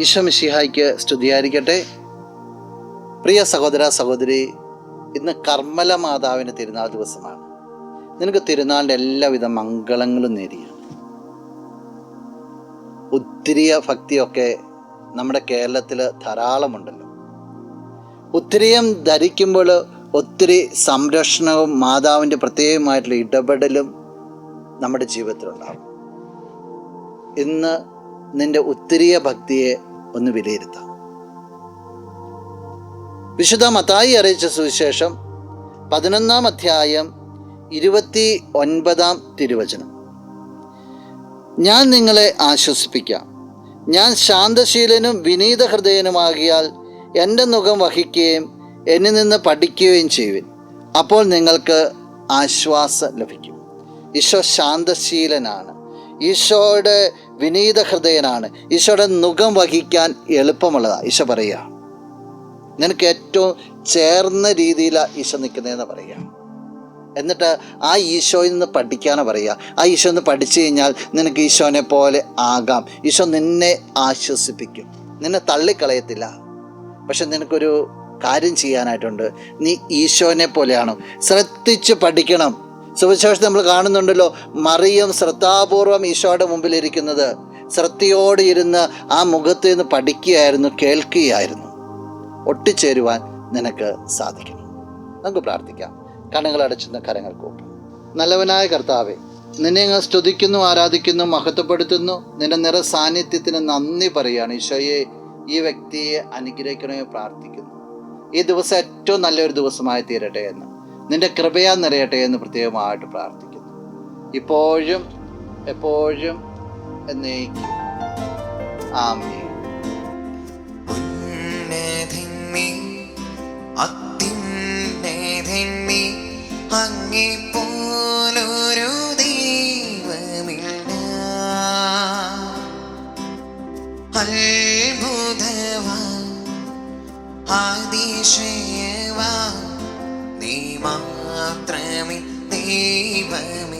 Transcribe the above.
ഈശോ മിശിഹായ്ക്ക് സ്തുതിയായിരിക്കട്ടെ. പ്രിയ സഹോദര സഹോദരി, ഇന്ന് കർമ്മല മാതാവിൻ്റെ തിരുനാൾ ദിവസമാണ്. നിനക്ക് തിരുനാളിൻ്റെ എല്ലാവിധ മംഗളങ്ങളും നേരുകയാണ്. ഉത്തിരിയ ഭക്തിയൊക്കെ നമ്മുടെ കേരളത്തിൽ ധാരാളമുണ്ടല്ലോ. ഉത്തിരിയം ധരിക്കുമ്പോൾ ഒത്തിരി സംരക്ഷണവും മാതാവിൻ്റെ പ്രത്യേകമായിട്ടുള്ള ഇടപെടലും നമ്മുടെ ജീവിതത്തിലുണ്ടാകും. ഇന്ന് നിന്റെ ഉത്തിരിയ ഭക്തിയെ ഒന്ന് വിലയിരുത്താം. വിശുദ്ധ മത്തായി അറിയിച്ച സുവിശേഷം 11-ാം അധ്യായം 29-ാം തിരുവചനം. ഞാൻ നിങ്ങളെ ആശ്വസിപ്പിക്കാം, ഞാൻ ശാന്തശീലനും വിനീത ഹൃദയനുമാകിയാൽ എൻ്റെ മുഖം വഹിക്കുകയും എന്നിൽ നിന്ന് പഠിക്കുകയും ചെയ്യുവിൻ, അപ്പോൾ നിങ്ങൾക്ക് ആശ്വാസം ലഭിക്കും. ഈശോ ശാന്തശീലനാണ്, ഈശോയുടെ വിനീത ഹൃദയനാണ്, ഈശോയുടെ മുഖം വഹിക്കാൻ എളുപ്പമുള്ളതാണ്. ഈശോ പറയുക, നിനക്ക് ഏറ്റവും ചേർന്ന രീതിയിലാണ് ഈശോ നിൽക്കുന്നതെന്ന് പറയുക. എന്നിട്ട് ആ ഈശോയിൽ നിന്ന് പഠിക്കാനാണ് പറയുക. ആ ഈശോ നിന്ന് പഠിച്ചു കഴിഞ്ഞാൽ നിനക്ക് ഈശോനെ പോലെ ആകാം. ഈശോ നിന്നെ ആശ്വസിപ്പിക്കും, നിന്നെ തള്ളിക്കളയത്തില്ല. പക്ഷെ നിനക്കൊരു കാര്യം ചെയ്യാനായിട്ടുണ്ട്. നീ ഈശോനെ പോലെയാണോ? ശ്രദ്ധിച്ച് പഠിക്കണം. സുവിശേഷം നമ്മൾ കാണുന്നുണ്ടല്ലോ, മറിയം ശ്രദ്ധാപൂർവം ഈശോയുടെ മുമ്പിലിരിക്കുന്നത്. ശ്രദ്ധയോടെ ഇരുന്ന് ആ മുഖത്ത് നിന്ന് പഠിക്കുകയായിരുന്നു, കേൾക്കുകയായിരുന്നു. ഒട്ടിച്ചേരുവാൻ നിനക്ക് സാധിക്കണം. നമുക്ക് പ്രാർത്ഥിക്കാം. കണ്ണുകൾ അടച്ചുന്ന കരങ്ങൾ കൂട്ടും. നല്ലവനായ കർത്താവേ, നിന്നെ ഞങ്ങൾ സ്തുതിക്കുന്നു, ആരാധിക്കുന്നു, മഹത്വപ്പെടുത്തുന്നു. നിന്റെ നിറ സാന്നിധ്യത്തിന് നന്ദി പറയുകയാണ്. ഈശോയെ, ഈ വ്യക്തിയെ അനുഗ്രഹിക്കണമേ പ്രാർത്ഥിക്കുന്നു. ഈ ദിവസം ഏറ്റവും നല്ലൊരു ദിവസമായി തീരട്ടെ എന്ന്, നിന്റെ കൃപയാൽ നിറയട്ടെ എന്ന് പ്രത്യേകമായിട്ട് പ്രാർത്ഥിക്കുന്നു. ഇപ്പോഴും എപ്പോഴും എന്നേക്കും. ആമേൻ. അങ്ങേപ്പോലൊരു ദൈവമില്ല, അത്ഭുതവാൻ അതിശയവാൻ നീ മാത്രമേ ദൈവമേ.